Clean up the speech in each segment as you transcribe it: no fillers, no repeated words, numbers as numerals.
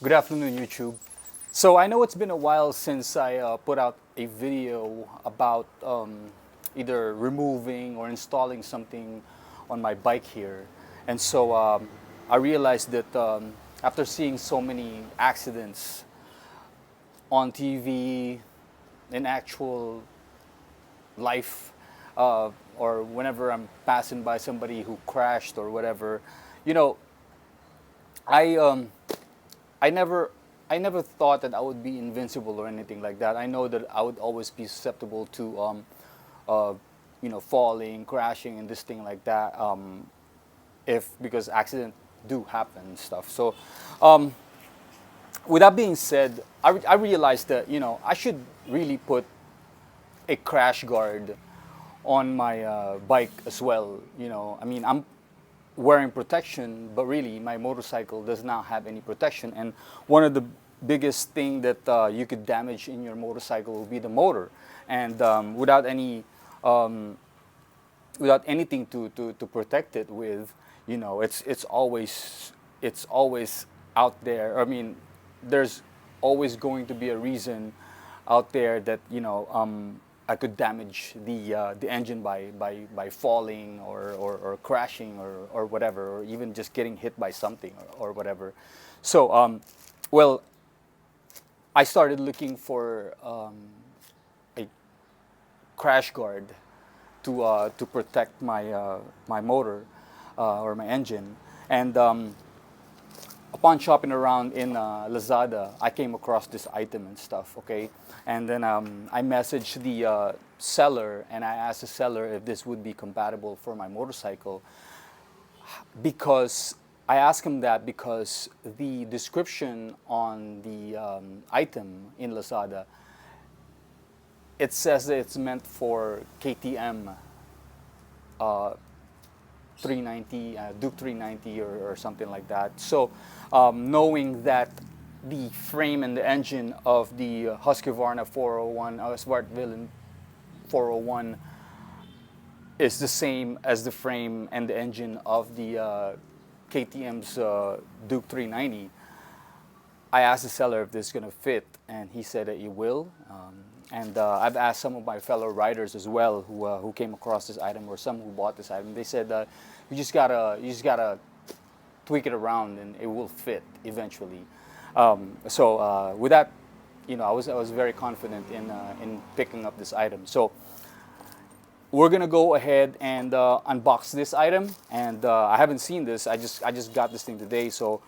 Good afternoon, YouTube. So I know it's been a while since I put out a video about either removing or installing something on my bike here. And so I realized that after seeing so many accidents on TV, in actual life, or whenever I'm passing by somebody who crashed or whatever, you know, I um, I never I never thought that I would be invincible or anything like that. I know that I would always be susceptible to uh, falling, crashing, and this thing like that. If because accidents do happen and stuff. So, um, with that being said, I realized that I should really put a crash guard on my bike as well. I mean, I'm wearing protection, but really my motorcycle does not have any protection. And one of the biggest thing that you could damage in your motorcycle will be the motor. And um, without anything to protect it with, it's always out there. I mean, there's always going to be a reason out there that I could damage the engine by falling or crashing or whatever, or even just getting hit by something or whatever. So well, I started looking for a crash guard to protect my motor or my engine. And upon shopping around in Lazada, I came across this item and stuff. Okay, and then I messaged the seller and I asked the seller if this would be compatible for my motorcycle, because I asked him that because the description on the item in Lazada, it says that it's meant for KTM uh, 390, Duke 390 or something like that. So knowing that the frame and the engine of the Husqvarna 401, Svartpilen 401 is the same as the frame and the engine of the KTM's Duke 390, I asked the seller if this is gonna fit, and he said that it will. And I've asked some of my fellow riders as well who came across this item, or some who bought this item. They said you just gotta tweak it around and it will fit eventually. So with that, I was very confident in picking up this item. So we're gonna go ahead and unbox this item. And I haven't seen this. I just got this thing today, so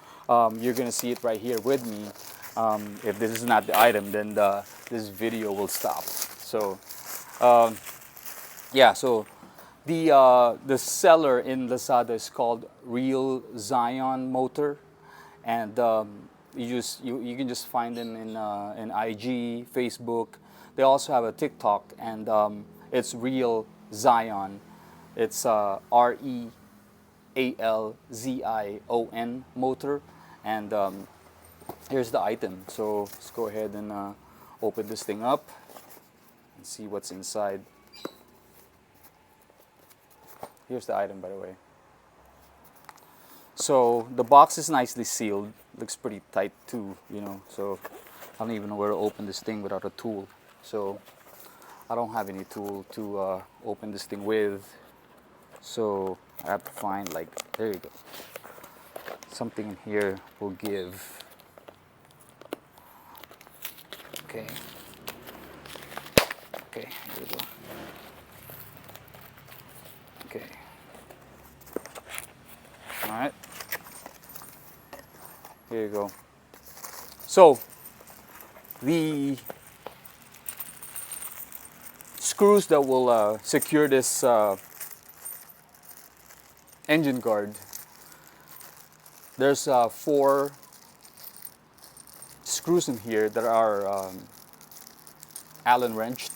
you're gonna see it right here with me. If this is not the item, then this video will stop. So um, yeah, so the seller in Lazada is called Real Zion Motor, and you can just find them in IG, Facebook. They also have a TikTok, and it's Real Zion. It's REALZION Motor, and here's the item. So let's go ahead and open this thing up and see what's inside. Here's the item, by the way. So the box is nicely sealed. Looks pretty tight too, So I don't even know where to open this thing without a tool. So I don't have any tool to open this thing with. So I have to find, there you go. Something in here will give. Okay. Okay, here we go. Okay. All right. Here you go. So the screws that will secure this engine guard, there's 4 screws in here that are Allen wrenched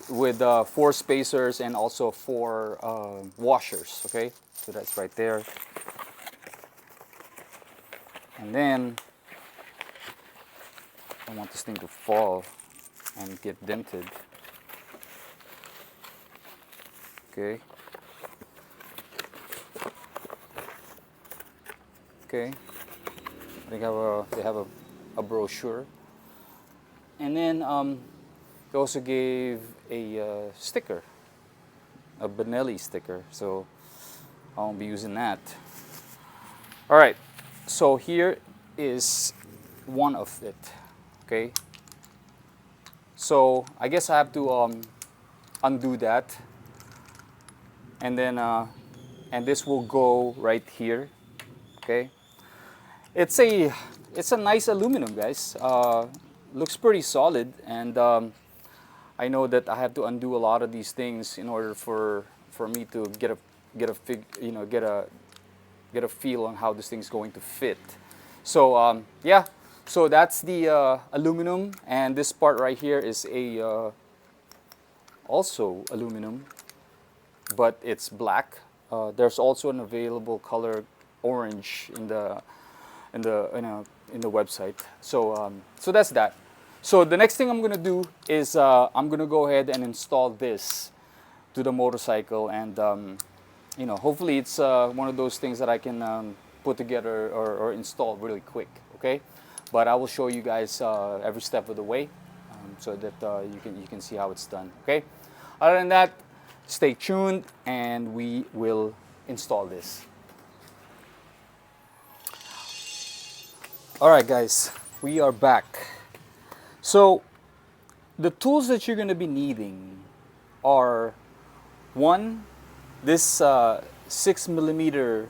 with 4 spacers and also 4 washers. Okay, so that's right there. And then I don't want this thing to fall and get dented. Okay. Okay. They have a brochure, and then they also gave a sticker, a Benelli sticker. So I won't be using that. All right. So here is one of it. Okay. So I guess I have to undo that, and then and this will go right here. Okay. It's a nice aluminum, guys. Looks pretty solid, and I know that I have to undo a lot of these things in order for me to get a feel on how this thing's going to fit. So yeah, so that's the aluminum, and this part right here is a also aluminum, but it's black. There's also an available color orange in the website. So that's that. So the next thing I'm gonna do is I'm gonna go ahead and install this to the motorcycle, and hopefully it's one of those things that I can put together or install really quick. Okay, but I will show you guys every step of the way, so that you can see how it's done. Okay. Other than that, stay tuned, and we will install this. All right, guys, we are back. So the tools that you're going to be needing are, one, this 6mm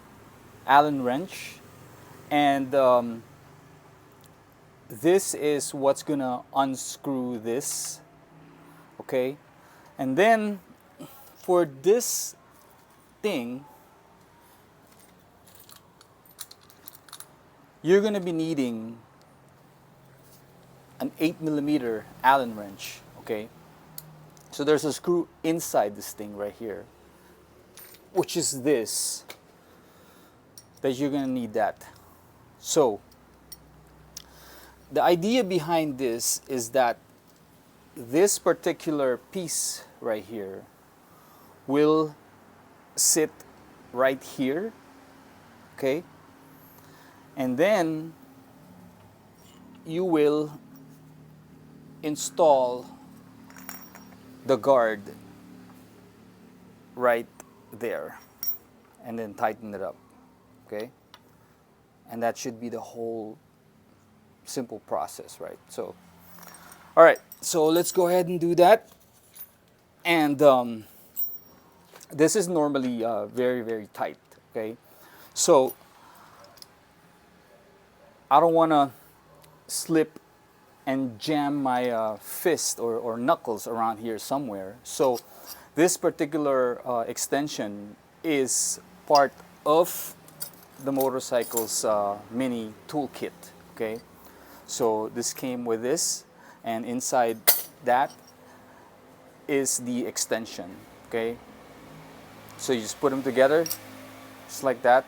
Allen wrench, and this is what's going to unscrew this. Okay, and then for this thing, you're going to be needing an 8mm Allen wrench. Okay, so there's a screw inside this thing right here, which is this, that you're going to need that. So the idea behind this is that this particular piece right here will sit right here. Okay, and then you will install the guard right there, and then tighten it up. Okay, and that should be the whole simple process, right? So all right, so let's go ahead and do that. And this is normally very, very tight. Okay, so I don't want to slip and jam my fist or knuckles around here somewhere. So this particular extension is part of the motorcycle's mini toolkit. Okay, so this came with this, and inside that is the extension. Okay, so you just put them together just like that,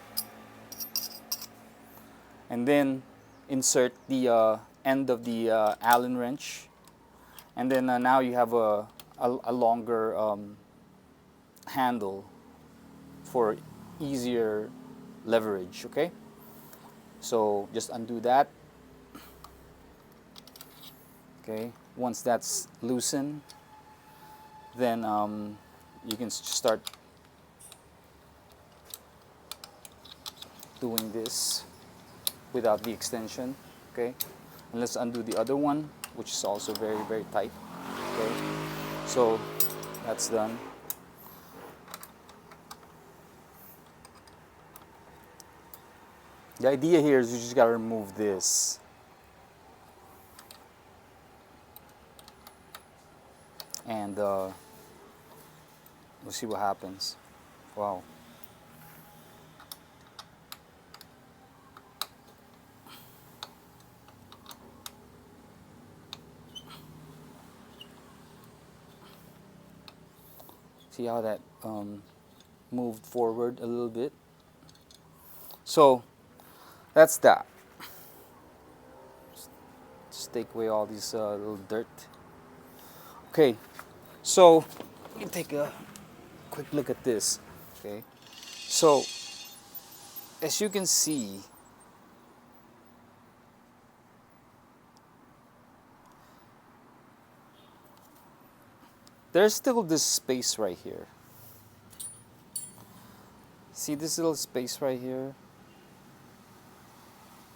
and then insert the end of the Allen wrench, and then now you have a longer handle for easier leverage. Okay, so just undo that. Okay, once that's loosened, then you can start doing this without the extension. Okay, and let's undo the other one, which is also very, very tight. Okay, so that's done. The idea here is you just got to remove this. And we'll see what happens. Wow. See how that moved forward a little bit. So that's that. Just take away all these little dirt. Okay, so let me take a quick look at this. Okay, so as you can see, there's still this space right here. See this little space right here?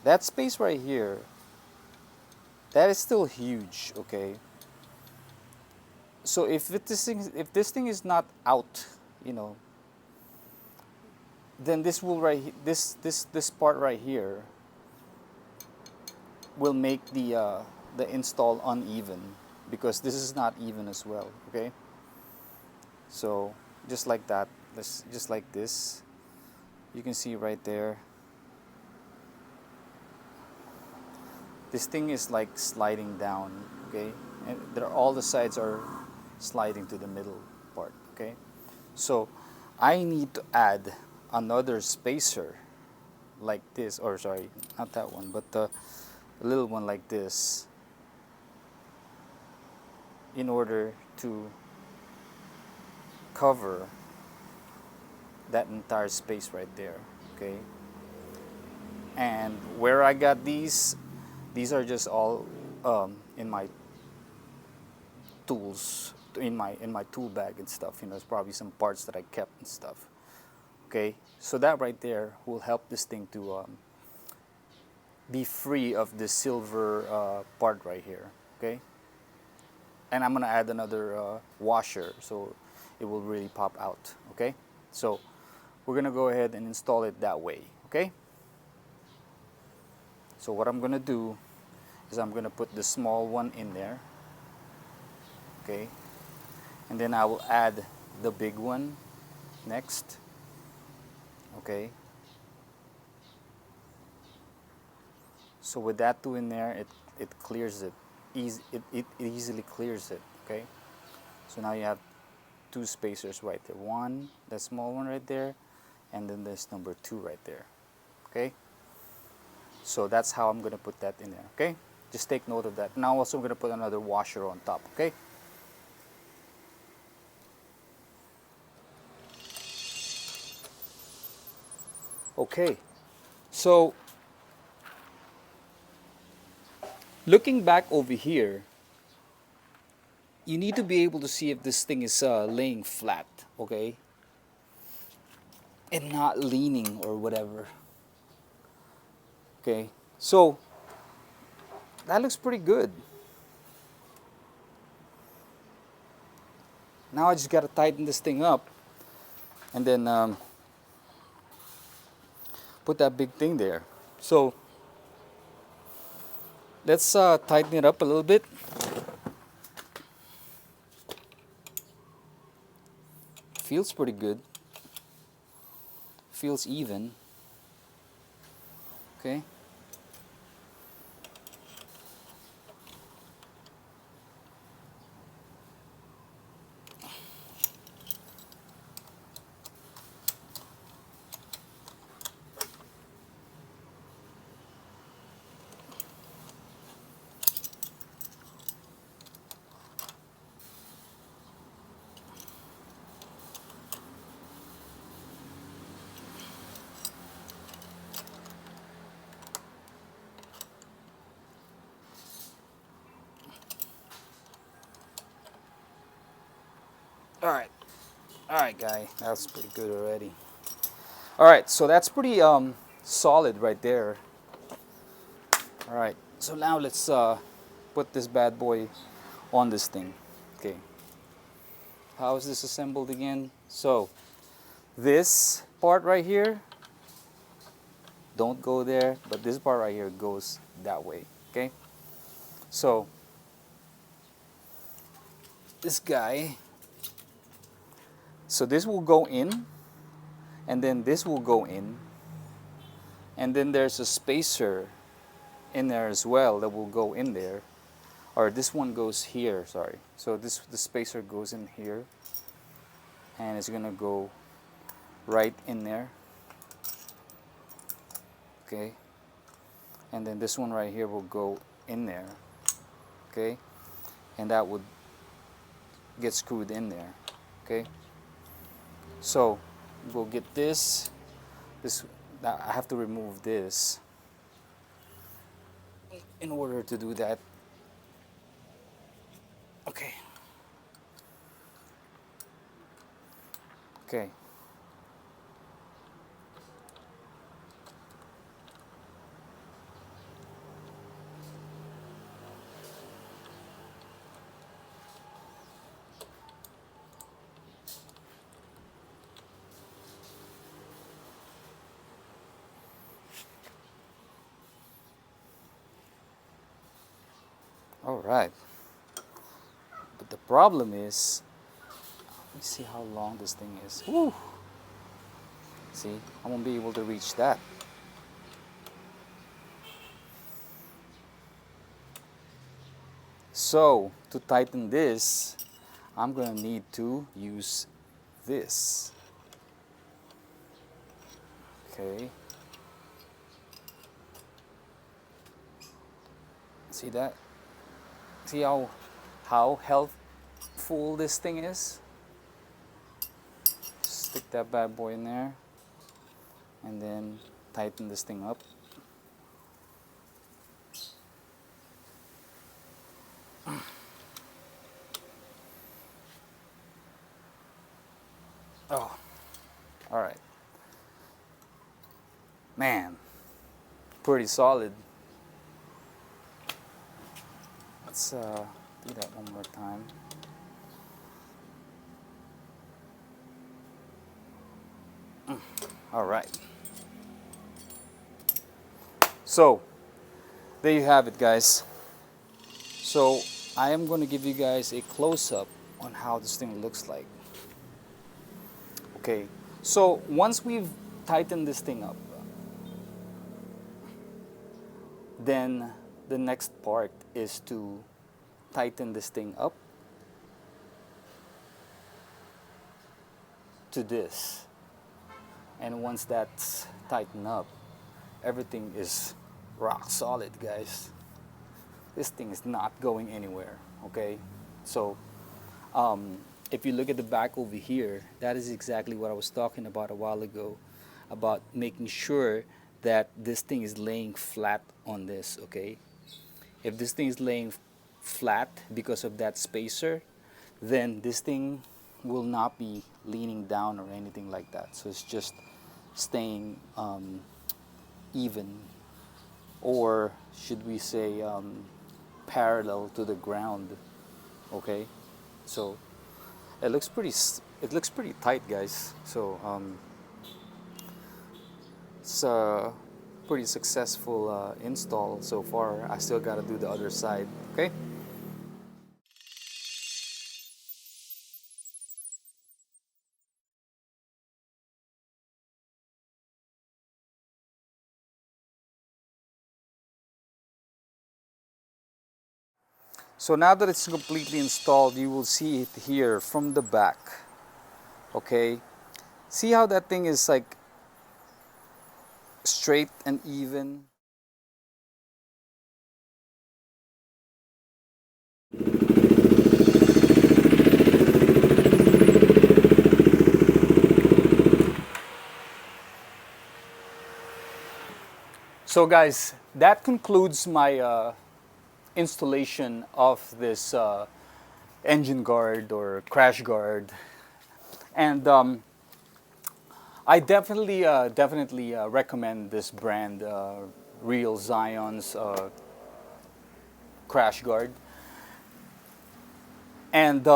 That space right here, that is still huge, okay? So if this thing is not out, you know, then this will this part right here will make the install uneven, because this is not even as well, okay? So just like that, just like this, you can see right there, this thing is like sliding down, okay? And all the sides are sliding to the middle part, okay? So I need to add another spacer like this, or sorry, not that one, but the little one like this, in order to cover that entire space right there, okay? And where I got these are just all in my tools, in my tool bag and stuff. You know, there's probably some parts that I kept and stuff. Okay, so that right there will help this thing to be free of the silver part right here. Okay, and I'm gonna add another washer so it will really pop out. Okay, so we're gonna go ahead and install it that way. Okay, so what I'm gonna do is I'm gonna put the small one in there. Okay, and then I will add the big one next. Okay, so with that two in there, it clears it. It easily clears it. Okay, so now you have two spacers right there. One, that small one right there, and then there's number 2 right there. Okay, so that's how I'm gonna put that in there. Okay, just take note of that. Now also I'm gonna put another washer on top. Okay. Okay, so looking back over here, you need to be able to see if this thing is laying flat, okay? And not leaning or whatever. Okay, so that looks pretty good. Now I just gotta tighten this thing up and then put that big thing there. So let's tighten it up a little bit. Feels pretty good. Feels even. Okay. All right, guy. That's pretty good already. All right, so that's pretty solid right there. All right, so now let's put this bad boy on this thing. Okay. How is this assembled again? So this part right here, don't go there, but this part right here goes that way. Okay. So this guy, so this will go in, and then this will go in, and then there's a spacer in there as well that will go in there, or this one goes here, sorry. So the spacer goes in here, and it's gonna go right in there. Okay, and then this one right here will go in there. Okay, and that would get screwed in there. Okay, so we'll get this. I have to remove this in order to do that. Okay. Okay. All right. But the problem is, let me see how long this thing is. Woo! See, I won't be able to reach that. So, to tighten this, I'm gonna need to use this. Okay. See that? See how helpful this thing is? Stick that bad boy in there and then tighten this thing up. Oh, all right. Man, pretty solid. Let's do that one more time. All right. So, there you have it, guys. So, I am going to give you guys a close-up on how this thing looks like. Okay, so once we've tightened this thing up, then the next part is to tighten this thing up to this. And once that's tightened up, everything is rock solid, guys. This thing is not going anywhere, okay? So, if you look at the back over here, that is exactly what I was talking about a while ago, about making sure that this thing is laying flat on this, okay? If this thing is laying flat because of that spacer, then this thing will not be leaning down or anything like that. So it's just staying even, or should we say parallel to the ground, okay? So it looks pretty tight, guys. So it's a pretty successful install so far. I still got to do the other side, okay? So now that it's completely installed, you will see it here from the back, okay? See how that thing is like straight and even? So guys, that concludes my installation of this engine guard or crash guard. And I definitely recommend this brand, Real Zion's crash guard. And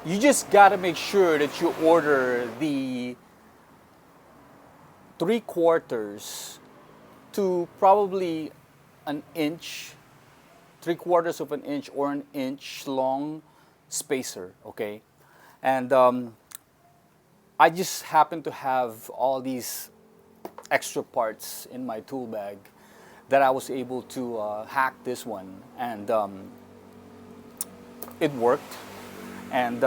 you just gotta make sure that you order the 3/4 to probably an inch, 3/4 of an inch or an inch long spacer, okay? And I just happen to have all these extra parts in my tool bag that I was able to hack this one, and it worked. And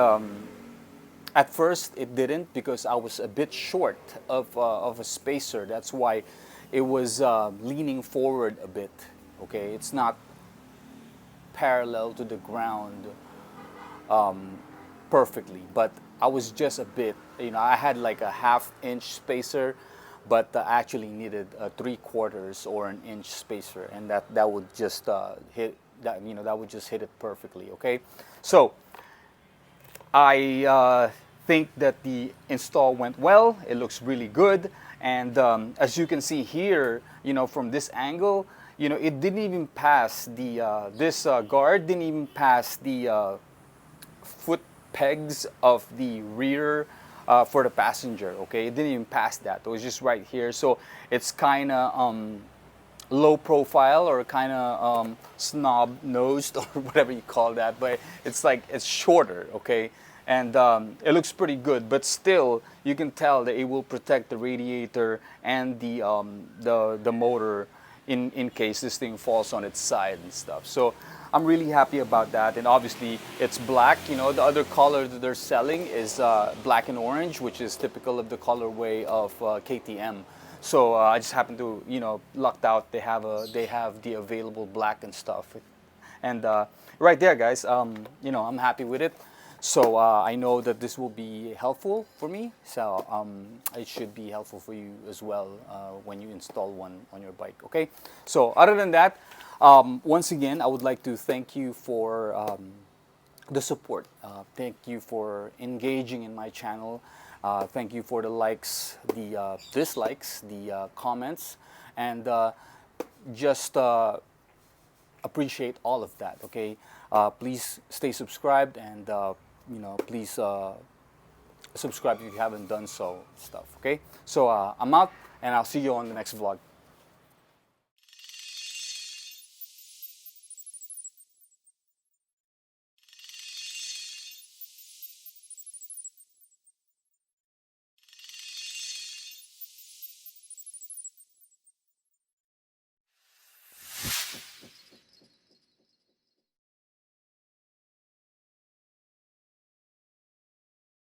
at first it didn't, because I was a bit short of a spacer. That's why it was leaning forward a bit, okay? It's not parallel to the ground perfectly, but I was just a bit, I had like a 1/2 inch spacer, but I actually needed a 3/4 or an inch spacer, and that would just hit that, that would just hit it perfectly, okay? So I think that the install went well. It looks really good. And as you can see here, from this angle, it didn't even pass the, this guard didn't even pass the foot pegs of the rear for the passenger. Okay, it didn't even pass that. It was just right here. So it's kind of low profile, or kind of snob nosed, or whatever you call that, but it's like it's shorter. Okay, and it looks pretty good, but still you can tell that it will protect the radiator and the motor in case this thing falls on its side and stuff. So I'm really happy about that. And obviously it's black. The other color that they're selling is black and orange, which is typical of the colorway of KTM. So I just happened to, lucked out. They have the available black and stuff. And right there, guys, I'm happy with it. So I know that this will be helpful for me. So it should be helpful for you as well when you install one on your bike. Okay. So other than that, once again, I would like to thank you for the support. Thank you for engaging in my channel. Thank you for the likes, the dislikes, the comments, and just appreciate all of that. Okay, please stay subscribed, and please subscribe if you haven't done so. Stuff. Okay, so I'm out, and I'll see you on the next vlog.